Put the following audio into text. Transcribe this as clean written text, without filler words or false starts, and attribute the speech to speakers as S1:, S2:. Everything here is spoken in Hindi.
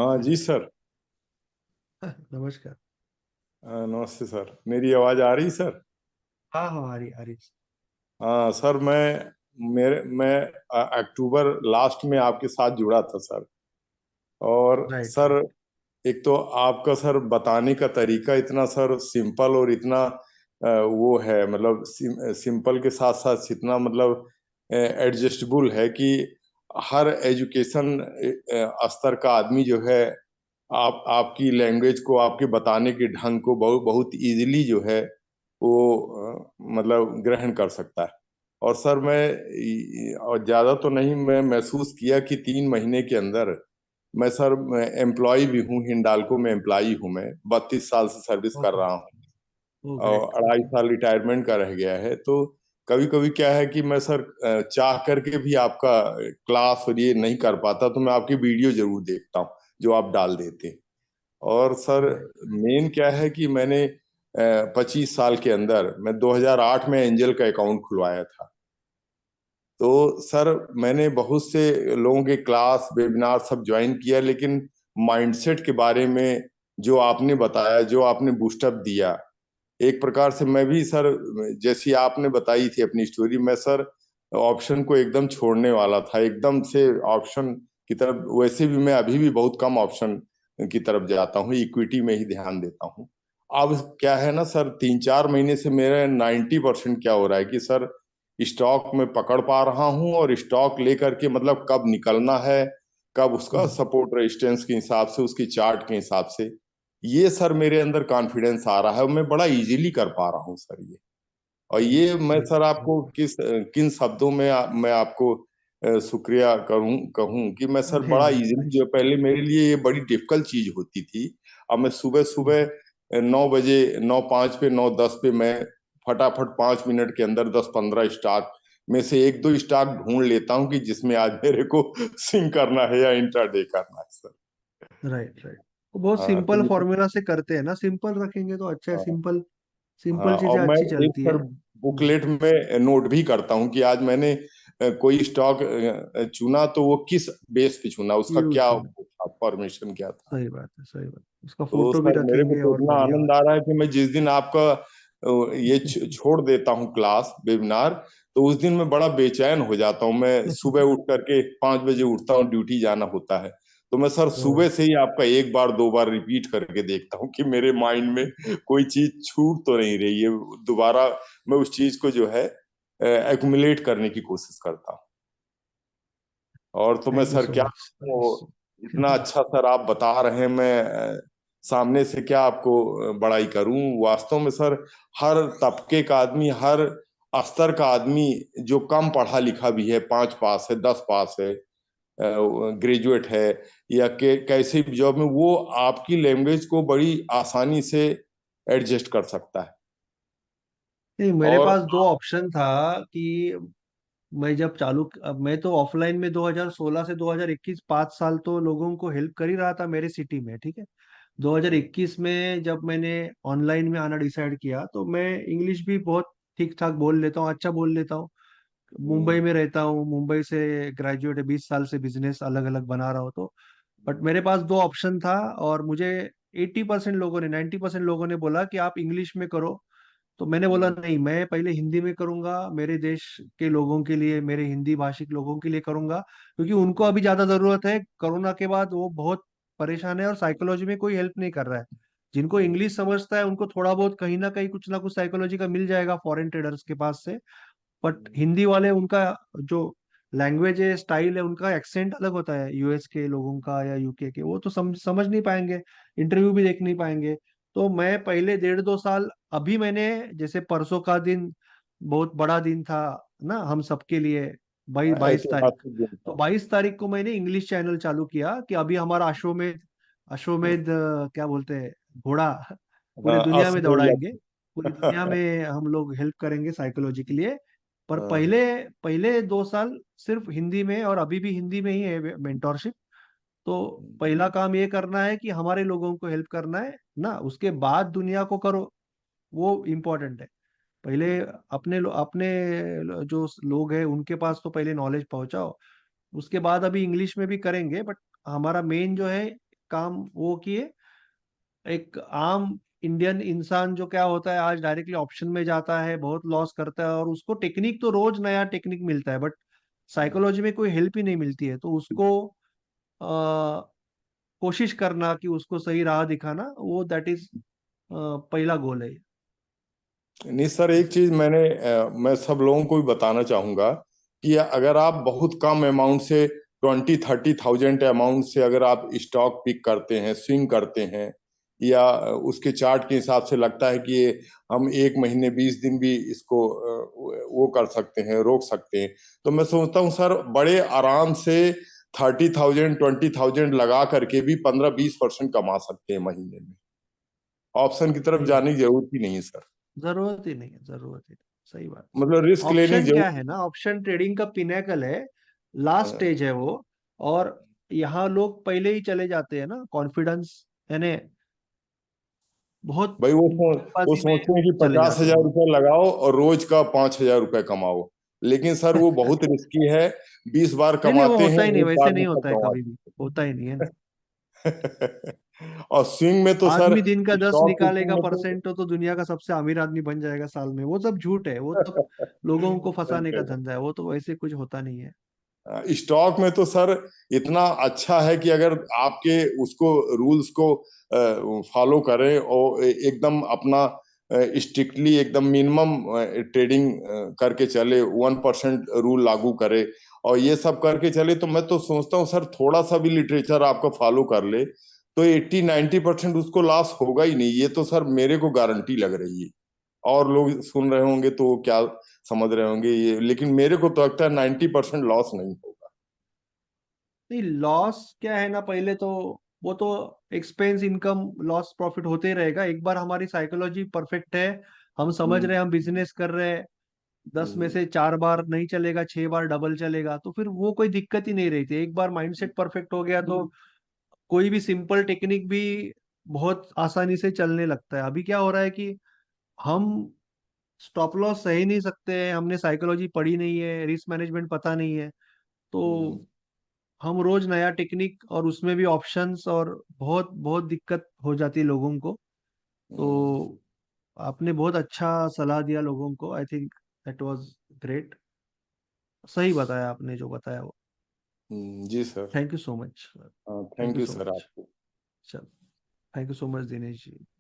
S1: हाँ जी सर।
S2: नमस्कार।
S1: नमस्ते सर, मेरी आवाज़ आ रही सर?
S2: हाँ हाँ, आ रही।
S1: हाँ सर, मैं अक्टूबर लास्ट में आपके साथ जुड़ा था सर। और
S2: राइट
S1: सर,
S2: राइट।
S1: एक तो आपका सर बताने का तरीका इतना सर सिंपल और इतना वो है, मतलब सिंपल के साथ साथ इतना मतलब एडजस्टेबल है कि हर एजुकेशन स्तर का आदमी जो है आप आपकी लैंग्वेज को, आपके बताने के ढंग को बहुत बहुत इजीली जो है वो मतलब ग्रहण कर सकता है। और सर और ज्यादा तो नहीं, मैं महसूस किया कि 3 महीने के अंदर मैं सर एम्प्लॉय भी हूँ, हिंडाल्को में एम्प्लॉय हूँ। मैं 32 साल से सर्विस कर
S2: ओह।
S1: रहा हूँ
S2: ओ
S1: और
S2: ग्रेट।
S1: 2.5 साल रिटायरमेंट का रह गया है। तो कभी कभी क्या है कि मैं सर चाह करके भी आपका क्लास और ये नहीं कर पाता, तो मैं आपकी वीडियो जरूर देखता हूँ जो आप डाल देते हैं। और सर,
S2: राइट।
S1: मेन क्या है कि मैंने 25 साल के अंदर मैं 2008 में एंजल का अकाउंट खुलवाया था। तो सर, मैंने बहुत से लोगों के क्लास वेबिनार सब ज्वाइन किया, लेकिन माइंडसेट के बारे में जो आपने बताया, जो आपने बूस्टअप दिया, एक प्रकार से मैं भी सर, जैसी आपने बताई थी अपनी स्टोरी, मैं सर ऑप्शन को एकदम छोड़ने वाला था, एकदम से ऑप्शन की तरफ। वैसे भी मैं अभी भी बहुत कम ऑप्शन की तरफ जाता हूँ, इक्विटी में ही ध्यान देता हूँ। अब क्या है ना सर, 3-4 महीने से मेरा 90% क्या हो रहा है कि सर स्टॉक में पकड़ पा रहा हूँ, और स्टॉक लेकर के मतलब कब निकलना है, कब उसका सपोर्ट रेजिस्टेंस के हिसाब से, उसकी चार्ट के हिसाब से, ये सर मेरे अंदर कॉन्फिडेंस आ रहा है, और मैं बड़ा इजीली कर पा रहा हूँ सर ये। और ये मैं
S2: सही
S1: सर
S2: सही।
S1: आपको किन शब्दों में मैं आपको शुक्रिया करूं कहूं कि मैं सर
S2: नहीं
S1: बड़ा
S2: नहीं
S1: इजीली,
S2: नहीं।
S1: जो पहले मेरे लिए ये बड़ी डिफिकल्ट चीज होती थी, अब मैं सुबह सुबह 9 बजे, 9:05 पे, 9:10 पे मैं फटाफट 5 मिनट के अंदर 10-15 स्टॉक में से एक दो स्टॉक ढूंढ लेता हूं कि जिसमें आज मेरे को सिंक करना है या इंट्राडे करना है सर।
S2: Right right. वो बहुत
S1: हाँ तो
S2: सिंपल
S1: ये
S2: फॉर्मूला से करते हैं ना, सिंपल रखेंगे तो अच्छा है।
S1: हाँ।
S2: सिंपल
S1: हाँ,
S2: सिंपल
S1: और
S2: चीजें
S1: मैं
S2: अच्छी
S1: एक
S2: चलती
S1: सर
S2: है।
S1: बुकलेट में नोट भी करता हूँ कि आज मैंने कोई स्टॉक चुना, तो वो किस बेस पे चुना, उसका
S2: क्यों
S1: क्या
S2: चुना।
S1: फॉर्मेशन क्या था।
S2: सही बात है, सही बात है। उसका
S1: तो
S2: फोटो भी
S1: सर मेरे को
S2: रखेंगे
S1: तो
S2: और
S1: इतना
S2: बढ़िया
S1: आनंद आ रहा है कि मैं जिस दिन आपका ये छोड़ देता हूँ क्लास वेबिनार, तो उस दिन मैं बड़ा बेचैन हो जाता हूँ। मैं सुबह उठ करके 5 बजे उठता हूँ, ड्यूटी जाना होता है। तो मैं सर
S2: ओ।
S1: सुबह से ही आपका एक बार दो बार रिपीट करके देखता हूँ कि मेरे माइंड में कोई चीज छूट तो नहीं रही है। दोबारा मैं उस चीज को जो है एक्युमुलेट करने की कोशिश करता हूँ। और तो मैं
S2: थैंक यू
S1: सर
S2: सो
S1: क्या,
S2: मच।
S1: वो इतना अच्छा सर आप बता रहे हैं, मैं सामने से क्या आपको बड़ाई करूं। वास्तव में सर, हर तबके का आदमी, हर स्तर का आदमी जो कम पढ़ा लिखा भी है, 5 पास है, 10 पास है, ग्रेजुएट है, या कैसे भी जॉब में, वो आपकी लैंग्वेज को बड़ी आसानी से एडजस्ट कर सकता है।
S2: नहीं, मेरे
S1: और
S2: पास दो ऑप्शन था कि मैं जब चालू, अब मैं तो ऑफलाइन में 2016 से 2021 5 साल तो लोगों को हेल्प कर ही रहा था मेरे सिटी में, ठीक है। 2021 में जब मैंने ऑनलाइन में आना डिसाइड किया तो मैं इंग्लिश भी बहुत ठीक ठाक बोल लेता हूँ, अच्छा बोल लेता हूँ। मुंबई में रहता हूँ, मुंबई से ग्रेजुएट है, 20 साल से बिजनेस अलग अलग बना रहा हूँ तो। बट मेरे पास दो ऑप्शन था, और मुझे 80% लोगों ने, 90% लोगों ने बोला कि आप इंग्लिश में करो। तो मैंने बोला नहीं, मैं पहले हिंदी में करूंगा, मेरे देश के लोगों के लिए, मेरे हिंदी भाषिक लोगों के लिए करूंगा, क्योंकि उनको अभी ज्यादा जरूरत है। कोरोना के बाद वो बहुत परेशान है और साइकोलॉजी में कोई हेल्प नहीं कर रहा है। जिनको इंग्लिश समझता है उनको थोड़ा बहुत कहीं ना कुछ साइकोलॉजी का मिल जाएगा फॉरेन ट्रेडर्स के पास से। बट हिंदी वाले, उनका जो लैंग्वेज है, स्टाइल है, उनका एक्सेंट अलग होता है यूएस के लोगों का या यूके के, वो तो समझ नहीं पाएंगे, इंटरव्यू भी देख नहीं पाएंगे। तो मैं पहले 1.5-2 साल, अभी मैंने, जैसे परसों का दिन बहुत बड़ा दिन था ना हम सबके लिए, बाईस तारीख।
S1: ऐतिहासिक दिन
S2: तो
S1: था।
S2: 22 तारीख को मैंने इंग्लिश चैनल चालू किया कि अभी हमारा अश्वमेध, अश्वमेध क्या बोलते हैं, घोड़ा, पूरी दुनिया में
S1: असली
S2: दौड़ाएंगे। पूरी दुनिया
S1: लक्ष्य।
S2: में हम लोग हेल्प करेंगे साइकोलॉजी के लिए। पर
S1: हाँ।
S2: पहले पहले 2 साल सिर्फ हिंदी में, और अभी भी हिंदी में ही है मेंटोरशिप। तो पहला काम ये करना है कि हमारे लोगों को हेल्प करना है ना, उसके बाद दुनिया को करो, वो इम्पोर्टेंट है। पहले अपने जो लोग हैं उनके पास तो पहले नॉलेज पहुंचाओ, उसके बाद अभी इंग्लिश में भी करेंगे। बट हमारा मेन जो है काम वो किए। एक आम इंडियन इंसान जो क्या होता है, आज डायरेक्टली ऑप्शन में जाता है, बहुत लॉस करता है, और उसको टेक्निक तो रोज नया टेक्निक मिलता है, बट साइकोलॉजी में कोई हेल्प ही नहीं मिलती है। तो उसको आ, कोशिश करना कि उसको सही राह दिखाना, वो दैट इज पहला गोल है।
S1: नहीं सर, एक चीज मैं सब लोगों को भी बताना चाहूंगा कि अगर आप बहुत कम अमाउंट से 20-30 थाउजेंड अमाउंट से अगर आप स्टॉक पिक करते हैं, स्विंग करते हैं, या उसके चार्ट के हिसाब से लगता है कि ये हम 1 महीने 20 दिन भी इसको वो कर सकते हैं, रोक सकते हैं, तो मैं सोचता हूँ सर बड़े आराम से 30 थाउजेंड 20 थाउजेंड लगा करके भी 15-20% कमा सकते हैं महीने में। ऑप्शन की तरफ
S2: सही बात।
S1: जाने की जरूरत ही नहीं है सर।
S2: जरूरत ही नहीं है, जरूरत ही नहीं, सही बात।
S1: मतलब रिस्क लेने की
S2: ऑप्शन
S1: जरूरत।
S2: क्या है ना, ऑप्शन ट्रेडिंग का पिनेकल है, लास्ट स्टेज है वो। और यहाँ लोग पहले ही चले जाते हैं ना, कॉन्फिडेंस यानी बहुत
S1: भाई वो
S2: जल्दबाजी में
S1: सोचते हैं कि
S2: चले
S1: पचास
S2: जाते हैं
S1: हजार
S2: वो।
S1: रुपया लगाओ और रोज का 5,000 रुपया कमाओ। लेकिन सर वो बहुत रिस्की है। 20 बार
S2: नहीं नहीं, वो
S1: कमाते
S2: होता
S1: हैं,
S2: ही नहीं,
S1: एक
S2: वैसे
S1: बार में
S2: नहीं
S1: सब
S2: होता है,
S1: गंवा
S2: कभी भी होता ही नहीं है।
S1: देते हैं। और स्विंग में तो सर,
S2: आदमी दिन का 10
S1: स्टॉक पिकिंग
S2: निकालेगा
S1: में तो
S2: परसेंट तो दुनिया का सबसे अमीर आदमी बन जाएगा साल में। वो सब झूठ है, वो सब लोगों को
S1: सही
S2: फंसाने
S1: कह
S2: का
S1: रहे
S2: धंधा है, वो तो वैसे कुछ होता नहीं है।
S1: हैं। स्टॉक में तो सर इतना अच्छा है कि अगर आपके उसको रूल्स को फॉलो करें और एकदम अपना स्ट्रिक्टली एकदम मिनिमम ट्रेडिंग करके चले, 1% रूल लागू करे और ये सब करके चले, तो मैं तो सोचता हूँ सर थोड़ा सा भी लिटरेचर आपका फॉलो कर ले तो 80-90% उसको लॉस होगा ही नहीं। ये तो सर मेरे को गारंटी लग रही है। और लोग सुन रहे होंगे तो वो क्या समझ रहे होंगे ये, लेकिन मेरे को तो लगता है 90% लॉस नहीं होगा।
S2: नहीं, लॉस क्या है ना, पहले तो वो तो एक्सपेंस इनकम लॉस प्रॉफिट होते ही रहेगा। एक बार हमारी साइकोलॉजी परफेक्ट है, हम समझ
S1: हम्म,
S2: रहे हैं, हम बिजनेस कर रहे हैं, 10 में से 4 बार नहीं चलेगा, 6 बार डबल चलेगा, तो फिर वो कोई दिक्कत ही नहीं रहती। एक बार माइंडसेट परफेक्ट हो गया तो कोई भी सिंपल टेक्निक भी बहुत आसानी से चलने लगता है। अभी क्या हो रहा है कि हम स्टॉप लॉस सही नहीं सकते हैं, हमने साइकोलॉजी पढ़ी नहीं है, रिस्क मैनेजमेंट पता नहीं है, तो
S1: हम्म,
S2: हम रोज नया टेक्निक, और उसमें भी ऑप्शंस, और बहुत बहुत दिक्कत हो जाती है लोगों को।
S1: हम्म,
S2: तो आपने बहुत अच्छा सलाह दिया लोगों को, I think that was great. सही बताया आपने जो बताया वो।
S1: जी sir.
S2: Thank you so much. Thank
S1: thank
S2: you
S1: you
S2: so
S1: sir
S2: much.
S1: आपको।
S2: चल, thank you so much Dinesh ji.